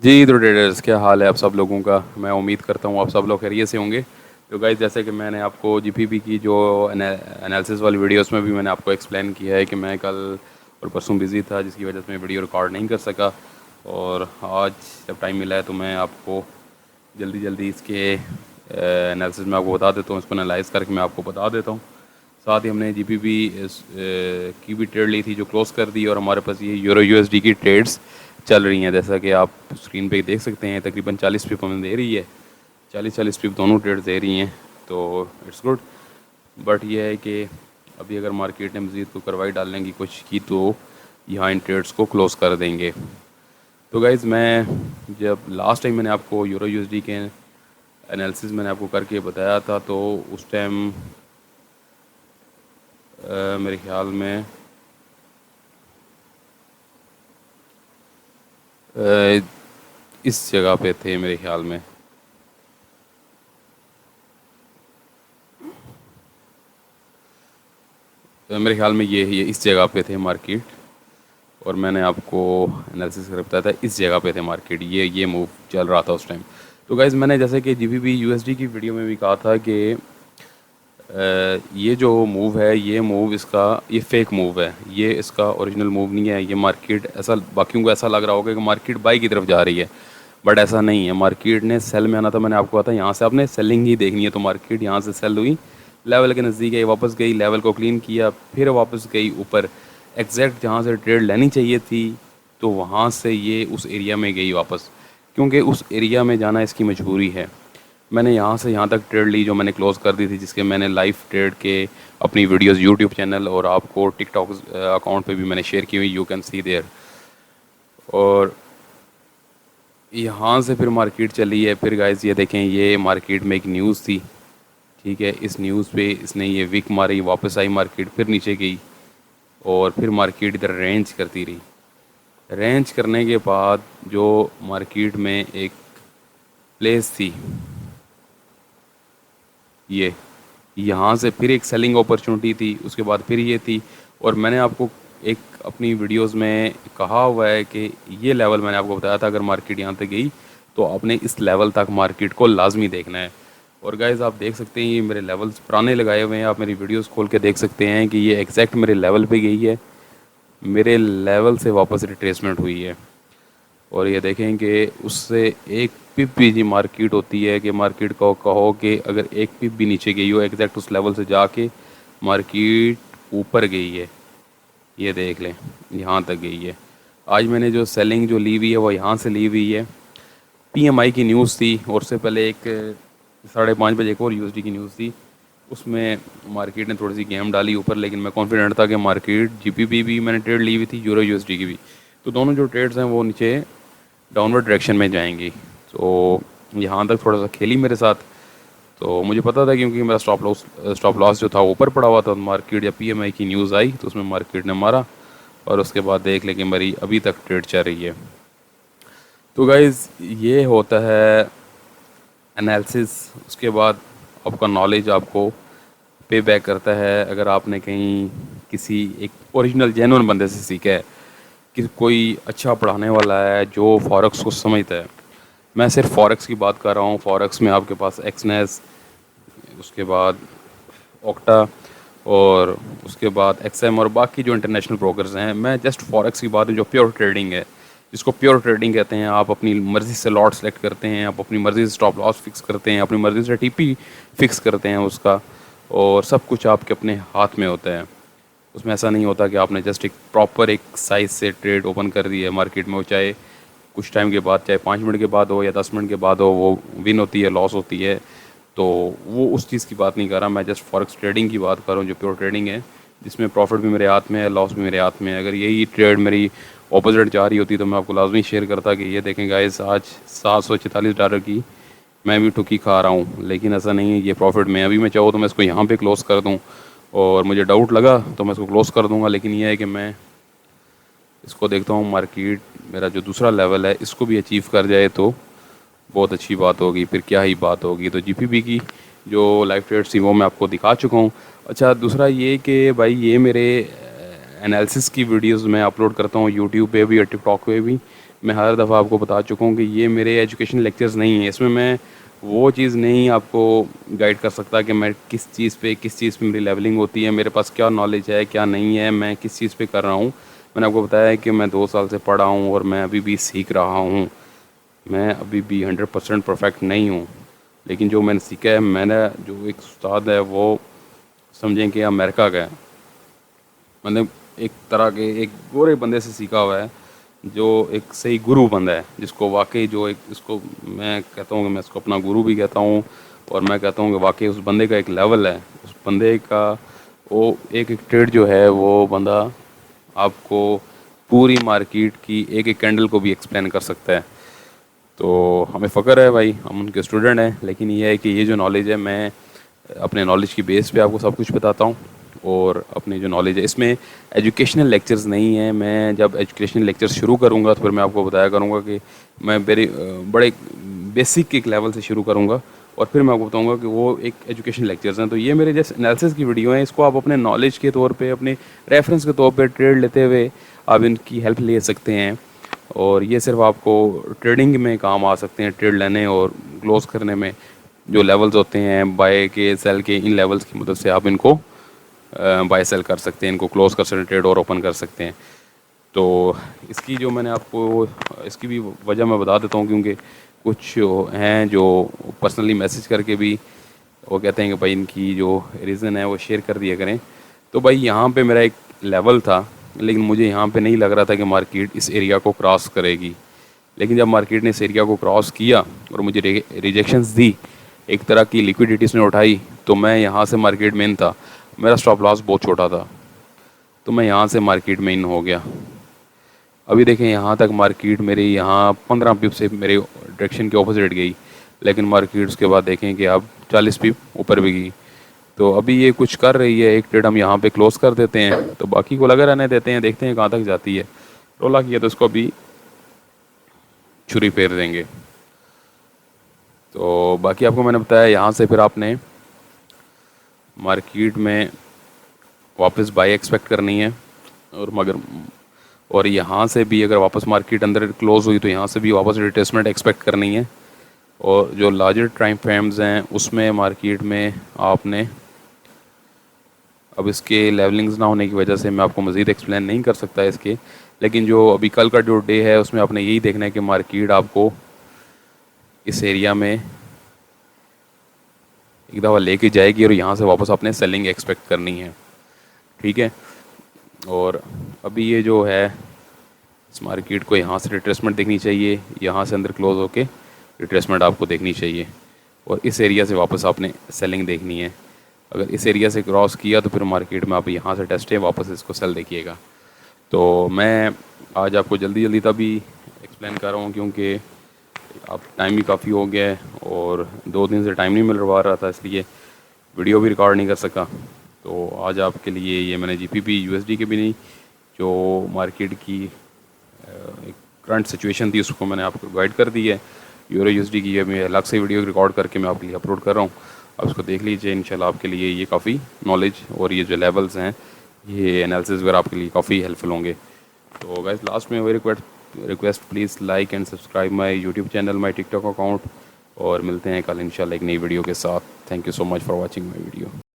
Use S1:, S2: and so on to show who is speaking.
S1: जी तो ट्रेडर्स, क्या हाल है आप सब लोगों का। मैं उम्मीद करता हूँ आप सब लोग खैरियत से होंगे। तो गाइस, जैसे कि मैंने आपको जीपीपी की जो एनालिसिस वाली वीडियोस में भी मैंने आपको एक्सप्लेन किया है कि मैं कल और परसों बिज़ी था, जिसकी वजह से मैं वीडियो रिकॉर्ड नहीं कर सका। और आज जब टाइम मिला है तो मैं आपको जल्दी जल्दी इसके एनालिसिस में आपको बता देता हूँ, इसको एनालाइज करके मैं आपको बता देता हूँ। साथ ही हमने जीपीपी की भी ट्रेड ली थी जो क्लोज़ कर दी, और हमारे पास ये यूरो यूएसडी की ट्रेड्स चल रही हैं। जैसा कि आप स्क्रीन पे देख सकते हैं, तकरीबन 40 पिप हमें दे रही है। 40-40 पिप दोनों ट्रेड्स दे रही हैं, तो इट्स गुड। बट ये है कि अभी अगर मार्केट ने मज़ीद को कार्रवाई डालने की कोशिश की तो यहाँ इन ट्रेड्स को क्लोज़ कर देंगे। तो गाइज़, मैं जब लास्ट टाइम मैंने आपको यूरो यूएसडी के एनालिसिस मैंने आपको करके बताया था, तो उस टाइम मेरे ख्याल में अ, इस जगह पे थे मेरे ख्याल में। मेरे ख्याल में ये इस जगह पे थे मार्केट, और मैंने आपको एनालिसिस करके बताया था इस जगह पे थे मार्केट। ये मूव चल रहा था उस टाइम। तो गाइज़, मैंने जैसे कि जीबीपी यूएसडी की वीडियो में भी कहा था कि ये जो मूव है, ये मूव इसका ये फेक मूव है, ये इसका ओरिजिनल मूव नहीं है। ये मार्केट ऐसा, बाकियों को ऐसा लग रहा होगा कि मार्केट बाई की तरफ जा रही है, बट ऐसा नहीं है। मार्केट ने सेल में आना था, मैंने आपको कहा था यहाँ से आपने सेलिंग ही देखनी है। तो मार्केट यहाँ से सेल हुई, लेवल के नज़दीक आई, वापस गई, लेवल को क्लीन किया, फिर वापस गई ऊपर, एग्जैक्ट जहाँ से ट्रेड लेनी चाहिए थी। तो वहाँ से ये उस एरिया में गई वापस, क्योंकि उस एरिया में जाना इसकी मजबूरी है। मैंने यहाँ से यहाँ तक ट्रेड ली जो मैंने क्लोज़ कर दी थी, जिसके मैंने लाइव ट्रेड के अपनी वीडियोस यूट्यूब चैनल और आपको टिकटॉक अकाउंट पे भी मैंने शेयर की हुई, यू कैन सी देयर। और यहाँ से फिर मार्केट चली है। फिर गाइस ये देखें, ये मार्केट में एक न्यूज़ थी, ठीक है। इस न्यूज़ पे इसने ये विक मारी, वापस आई मार्केट, फिर नीचे गई, और फिर मार्केट इधर रेंज करती रही। रेंज करने के बाद जो मार्केट में एक प्लेस थी, ये यहाँ से फिर एक सेलिंग अपॉर्चुनिटी थी, उसके बाद फिर ये थी। और मैंने आपको एक अपनी वीडियोस में कहा हुआ है कि ये लेवल मैंने आपको बताया था, अगर मार्केट यहाँ तक गई तो आपने इस लेवल तक मार्केट को लाजमी देखना है। और गाइज़, आप देख सकते हैं ये मेरे लेवल्स पुराने लगाए हुए हैं, आप मेरी वीडियोस खोल के देख सकते हैं कि ये एग्जैक्ट मेरे लेवल पे गई है, मेरे लेवल से वापस रिट्रेसमेंट हुई है। और ये देखें कि उससे एक पिप भी जी मार्केट होती है, कि मार्केट को कहो कि अगर एक पिप भी नीचे गई हो, एग्जैक्ट उस लेवल से जाके मार्केट ऊपर गई है। ये देख लें, यहाँ तक गई है। आज मैंने जो सेलिंग जो ली हुई है वो यहाँ से ली हुई है। पीएमआई की न्यूज़ थी, और उससे पहले एक 5:30 बजे एक और यूएसडी की न्यूज़ थी। उसमें मार्केट ने थोड़ी सी गेम डाली ऊपर, लेकिन मैं कॉन्फिडेंट था कि मार्केट जीपीपी भी मैंने ट्रेड ली हुई थी, यूरो यूएसडी की भी, तो दोनों जो ट्रेड्स हैं वो नीचे डाउनवर्ड डायरेक्शन में जाएंगी। तो यहाँ तक थोड़ा सा खेली मेरे साथ, तो मुझे पता था, क्योंकि मेरा स्टॉप लॉस जो था वो ऊपर पड़ा हुआ था। मार्केट या पीएमआई की न्यूज़ आई तो उसमें मार्केट ने मारा, और उसके बाद देख लें कि मेरी अभी तक ट्रेड चल रही है। तो गाइज़, ये होता है एनालिसिस। उसके बाद आपका नॉलेज आपको पे बैक करता है। अगर आपने कहीं किसी एक ओरिजिनल जेन्युइन बंदे से सीखा है, कि कोई अच्छा पढ़ाने वाला है जो फॉरेक्स को समझता है। मैं सिर्फ फॉरेक्स की बात कर रहा हूँ। फॉरेक्स में आपके पास एक्सनेस, उसके बाद ओक्टा, और उसके बाद एक्सएम, और बाकी जो इंटरनेशनल ब्रोकर्स हैं। मैं जस्ट फॉरेक्स की बात है जो प्योर ट्रेडिंग है, जिसको प्योर ट्रेडिंग कहते हैं। आप अपनी मर्ज़ी से लॉट सेलेक्ट करते हैं, आप अपनी मर्ज़ी से स्टॉप लॉस फिक्स करते हैं, अपनी मर्ज़ी से टीपी फिक्स करते हैं उसका, और सब कुछ आपके अपने हाथ में होता है। उसमें ऐसा नहीं होता कि आपने जस्ट एक प्रॉपर एक साइज़ से ट्रेड ओपन कर दी है मार्केट में, वो चाहे कुछ टाइम के बाद, चाहे 5 मिनट के बाद हो या 10 मिनट के बाद हो, वो विन होती है, लॉस होती है। तो वो उस चीज़ की बात नहीं कर रहा, मैं जस्ट फॉरेक्स ट्रेडिंग की बात कर रहा हूँ, जो प्योर ट्रेडिंग है, जिसमें प्रॉफिट भी मेरे हाथ में है, लॉस भी मेरे हाथ में है। अगर यही ट्रेड मेरी ऑपोजिट जा रही होती तो मैं आपको लाजमी शेयर करता कि ये देखें गाइस, आज $744 की मैं भी ठुकी खा रहा हूँ, लेकिन ऐसा नहीं है। ये प्रॉफिट में अभी मैं चाहूँ तो मैं इसको यहाँ पे क्लोज़ कर दूँ, और मुझे डाउट लगा तो मैं इसको क्लोज़ कर दूँगा। लेकिन ये है कि मैं इसको देखता हूँ मार्केट मेरा जो दूसरा लेवल है इसको भी अचीव कर जाए तो बहुत अच्छी बात होगी, फिर क्या ही बात होगी। तो जीपीपी की जो लाइव ट्रेड्स थी वो मैं आपको दिखा चुका हूँ। अच्छा, दूसरा ये कि भाई, ये मेरे एनालिसिस की वीडियोस मैं अपलोड करता हूँ यूट्यूब पे भी और टिकटॉक पे भी। मैं हर दफ़ा आपको बता चुका हूँ कि ये मेरे एजुकेशन लेक्चर्स नहीं है। इसमें मैं वो चीज़ नहीं आपको गाइड कर सकता कि मैं किस चीज़ पे मेरी लेवलिंग होती है, मेरे पास क्या नॉलेज है, क्या नहीं है, मैं किस चीज़ पे कर रहा हूँ। मैंने आपको बताया है कि मैं 2 साल से पढ़ा हूँ और मैं अभी भी सीख रहा हूँ। मैं अभी भी 100% परफेक्ट नहीं हूँ, लेकिन जो मैंने सीखा है, मैंने जो एक उस्ताद है वो समझें कि अमेरिका का है। मतलब एक तरह के एक गोरे बंदे से सीखा हुआ है, जो एक सही गुरु बंदा है, जिसको वाकई जो एक इसको मैं कहता हूँ कि मैं इसको अपना गुरु भी कहता हूँ। और मैं कहता हूँ कि वाकई उस बंदे का एक लेवल है, उस बंदे का वो एक एक ट्रेड जो है वो बंदा आपको पूरी मार्केट की एक एक कैंडल को भी एक्सप्लेन कर सकता है। तो हमें फ़ख्र है भाई, हम उनके स्टूडेंट हैं। लेकिन ये है कि ये जो नॉलेज है, मैं अपने नॉलेज की बेस पे आपको सब कुछ बताता हूँ। और अपनी जो नॉलेज है इसमें एजुकेशनल लेक्चर्स नहीं है। मैं जब एजुकेशनल लेक्चर शुरू करूँगा तो फिर मैं आपको बताया करूँगा कि मैं बड़े बेसिक एक लेवल से शुरू करूँगा, और फिर मैं आपको बताऊँगा कि वो एक एजुकेशन लेक्चर्स हैं। तो ये मेरे जैसे एनालिसिस की वीडियो हैं, इसको आप अपने नॉलेज के तौर पे, अपने रेफरेंस के तौर पे ट्रेड लेते हुए आप इनकी हेल्प ले सकते हैं। और ये सिर्फ आपको ट्रेडिंग में काम आ सकते हैं, ट्रेड लेने और क्लोज करने में। जो लेवल्स होते हैं बाय के, सेल के, इन लेवल्स की मदद से आप इनको बाय सेल कर सकते हैं, इनको क्लोज कर सकते हैं, ट्रेड और ओपन कर सकते हैं। तो इसकी जो मैंने आपको इसकी भी वजह मैं बता देता हूँ, क्योंकि कुछ हैं जो पर्सनली मैसेज करके भी वो कहते हैं कि भाई इनकी जो रीज़न है वो शेयर कर दिया करें। तो भाई यहाँ पे मेरा एक लेवल था, लेकिन मुझे यहाँ पे नहीं लग रहा था कि मार्केट इस एरिया को क्रॉस करेगी। लेकिन जब मार्केट ने इस एरिया को क्रॉस किया और मुझे रिजेक्शंस दी, एक तरह की लिक्विडिटी उसने उठाई, तो मैं यहाँ से मार्केट में इन था। मेरा स्टॉप लॉस बहुत छोटा था, तो मैं यहाँ से मार्केट में इन हो गया। अभी देखें, यहाँ तक मार्केट मेरे यहाँ 15 पिप से मेरे डायरेक्शन के ऑपोजिट गई, लेकिन मार्केट उसके बाद देखें कि अब 40 पिप ऊपर भी गई। तो अभी ये कुछ कर रही है, एक ट्रेड हम यहाँ पे क्लोज कर देते हैं, तो बाकी को लगा रहने देते हैं, देखते हैं कहाँ तक जाती है। रोला किया तो इसको अभी छुरी फेर देंगे। तो बाकी आपको मैंने बताया, यहाँ से फिर आपने मार्केट में वापस बाई एक्सपेक्ट करनी है। और यहाँ से भी अगर वापस मार्केट अंदर क्लोज हुई तो यहाँ से भी वापस रिट्रेसमेंट एक्सपेक्ट करनी है। और जो लार्जर टाइम फ्रेम्स हैं उसमें मार्केट में आपने, अब इसके लेवलिंग्स ना होने की वजह से मैं आपको मज़ीद एक्सप्लेन नहीं कर सकता इसके, लेकिन जो अभी कल का जो डे है उसमें आपने यही देखना है कि मार्केट आपको इस एरिया में एक दफ़ा लेके जाएगी और यहाँ से वापस आपने सेलिंग एक्सपेक्ट करनी है। ठीक है। और अभी ये जो है इस मार्केट को यहाँ से रिट्रेसमेंट देखनी चाहिए, यहाँ से अंदर क्लोज होके रिट्रेसमेंट आपको देखनी चाहिए, और इस एरिया से वापस आपने सेलिंग देखनी है। अगर इस एरिया से क्रॉस किया तो फिर मार्केट में आप यहाँ से टेस्ट है, वापस इसको सेल देखिएगा। तो मैं आज आपको जल्दी जल्दी तभी एक्सप्लेन कर रहा हूँ क्योंकि अब टाइम भी काफ़ी हो गया है और 2 दिन से टाइम नहीं मिल रहा था, इसलिए वीडियो भी रिकॉर्ड नहीं कर सका। तो आज आपके लिए ये मैंने जीपीपी यूएसडी के भी नहीं, जो मार्केट की एक करंट सिचुएशन थी उसको मैंने आपको गाइड कर दी है। यूरो यूएसडी की मैं अलग से वीडियो रिकॉर्ड करके मैं आपके लिए अपलोड कर रहा हूँ, आप उसको देख लीजिए। इंशाल्लाह आपके लिए ये काफ़ी नॉलेज और ये जो लेवल्स हैं, ये एनालिसिस वगैरह आपके लिए काफ़ी हेल्पफुल होंगे। तो गाइस, लास्ट में वही request please like and subscribe my YouTube channel, my TikTok account, और मिलते हैं कल इंशाल्लाह एक नई वीडियो के साथ। Thank you so much for watching my video.